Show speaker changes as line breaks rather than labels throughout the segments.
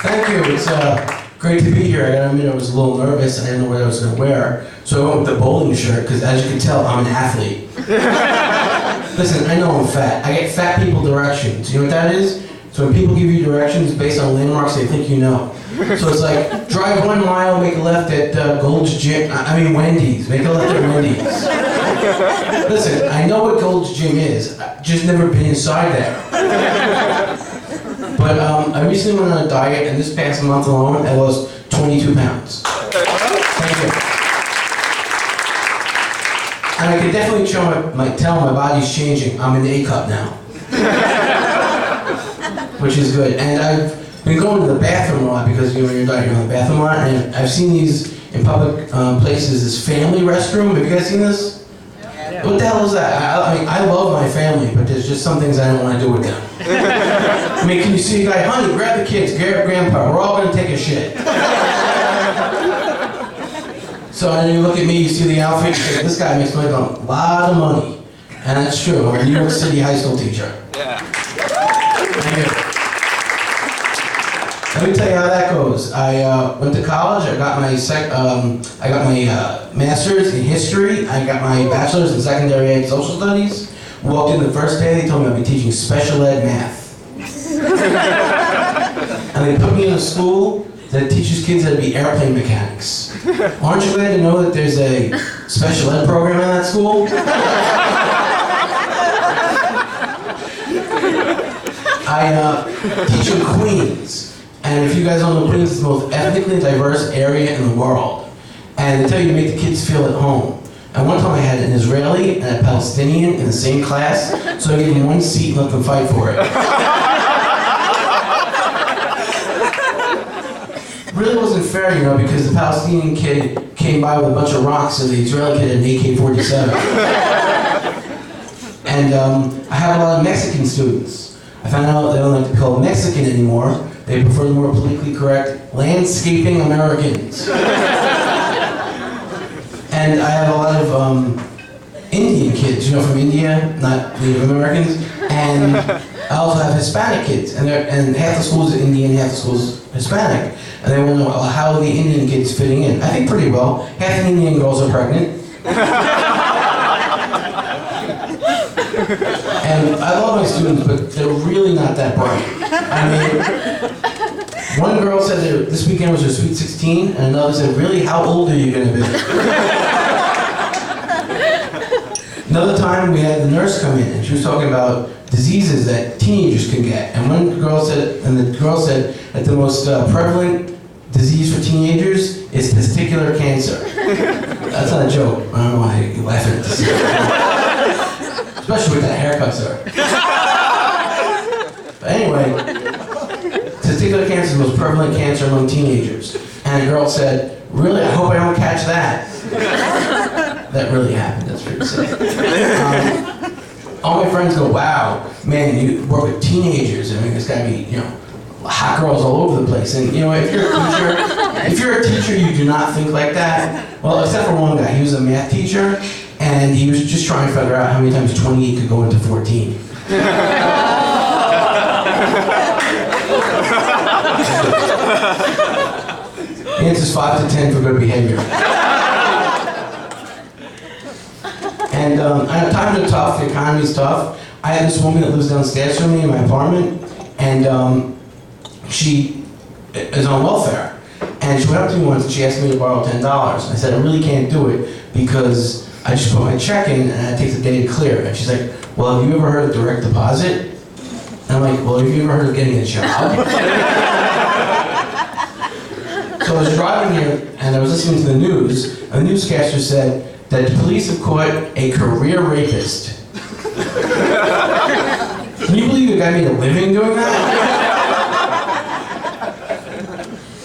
Thank you. It's great to be here. I gotta admit I was a little nervous. I didn't know what I was gonna wear. So I went with the bowling shirt, because as you can tell, I'm an athlete. Listen, I know I'm fat. I get fat people directions. You know what that is? So when people give you directions based on landmarks they think you know. So it's like, drive 1 mile, make a left at Wendy's. Make a left at Wendy's. Listen, I know what Gold's Gym is. I've just never been inside there. But I recently went on a diet, and this past month alone, I lost 22 pounds. Thank you. And I can definitely tell my body's changing. I'm in the A cup now. Which is good. And I've been going to the bathroom a lot, because when you're dieting, you're in the bathroom a lot, and I've seen these in public places, this family restroom. Have you guys seen this? Yeah. What the hell is that? I love my family, but there's just some things I don't want to do with them. I mean, can you see a guy, honey, grab the kids, grab grandpa, we're all going to take a shit. So then you look at me, you see the outfit, you say, this guy makes like a lot of money. And that's true. I'm a New York City high school teacher. Yeah. Thank you. Let me tell you how that goes. I went to college. I got my master's in history. I got my bachelor's in secondary ed social studies. Walked in the first day. They told me I'd be teaching special ed math. And they put me in a school that teaches kids how to be airplane mechanics. Aren't you glad to know that there's a special ed program in that school? I teach in Queens. And if you guys don't know, Queens is the most ethnically diverse area in the world. And they tell you to make the kids feel at home. And one time I had an Israeli and a Palestinian in the same class, so I gave them one seat and let them fight for it. Really wasn't fair, you know, because the Palestinian kid came by with a bunch of rocks and the Israeli kid had an AK-47. And I have a lot of Mexican students. I found out they don't like to be called Mexican anymore. They prefer the more politically correct landscaping Americans. And I have a lot of Indian kids, you know, from India, not Native Americans. And I also have Hispanic kids, and half the school's Indian, half the school's Hispanic. And they want to know how are the Indian kids fitting in. I think pretty well. Half the Indian girls are pregnant. And I love my students, but they're really not that bright. I mean, one girl said that this weekend was her sweet 16, and another said, really, how old are you going to be? Another time we had the nurse come in, and she was talking about diseases that teenagers can get. And the girl said that the most prevalent disease for teenagers is testicular cancer. That's not a joke. I don't know why you laugh at this. Especially with that haircut, sir. But anyway, testicular cancer is the most prevalent cancer among teenagers. And the girl said, really, I hope I don't catch that. That really happened, that's pretty sad. All my friends go, wow, man, you work with teenagers. I mean, there's gotta be, you know, hot girls all over the place. And you know, if you're a teacher, you do not think like that. Well, except for one guy, he was a math teacher, and he was just trying to figure out how many times 28 could go into 14. The answer's 5 to 10 for good behavior. And I know times are tough, the economy's tough. I have this woman that lives downstairs from me in my apartment, and she is on welfare. And she went up to me once and she asked me to borrow $10. I said, I really can't do it because I just put my check in and it takes a day to clear. And she's like, well, have you ever heard of direct deposit? And I'm like, well, have you ever heard of getting a job? So I was driving here and I was listening to the news, and the newscaster said that the police have caught a career rapist. Can you believe a guy made a living doing that?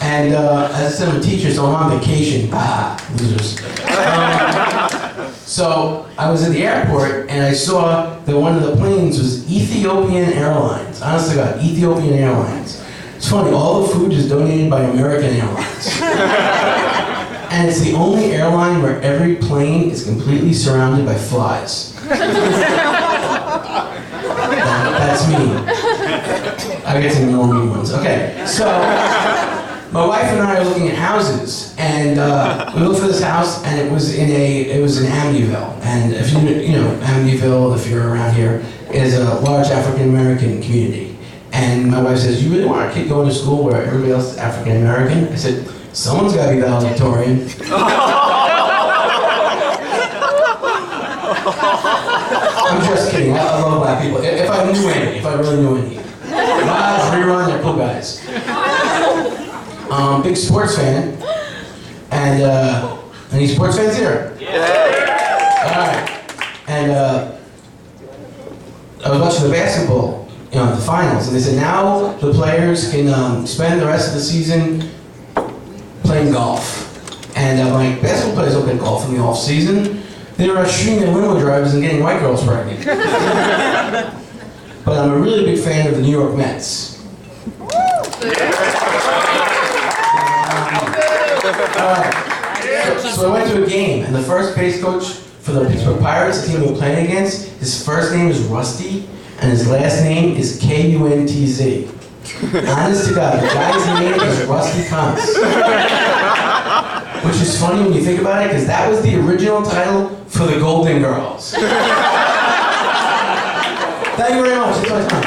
And as I said, I'm a teacher, so I'm on vacation. Losers. So I was at the airport and I saw that one of the planes was Ethiopian Airlines. Honest to God, Ethiopian Airlines. It's funny, all the food is donated by American Airlines. And it's the only airline where every plane is completely surrounded by flies. That's me. I get to know mean ones. Okay, so My wife and I are looking at houses, and we looked for this house, and it was in Amityville. And if you know Amityville, if you're around here, is a large African American community. And my wife says, "You really want our kid going to school where everybody else is African American?" I said, "Someone's got to be valedictorian." I'm just kidding. I love black people. If I knew any, if I really knew any. Rerun, they're cool guys. Big sports fan. And any sports fans here? Yeah. All right. And I was watching the basketball, the finals, and they said now the players can spend the rest of the season playing golf. And I'm like, basketball players don't play golf in the off season. They're shooting their limo drivers and getting white girls pregnant. But I'm a really big fan of the New York Mets. So I went to a game, and the first base coach for the Pittsburgh Pirates, the team we were playing against, his first name is Rusty, and his last name is Kuntz. Honest to God, the guy's name is Rusty Kuntz. Which is funny when you think about it, because that was the original title for the Golden Girls. Thank you very much. That's my time.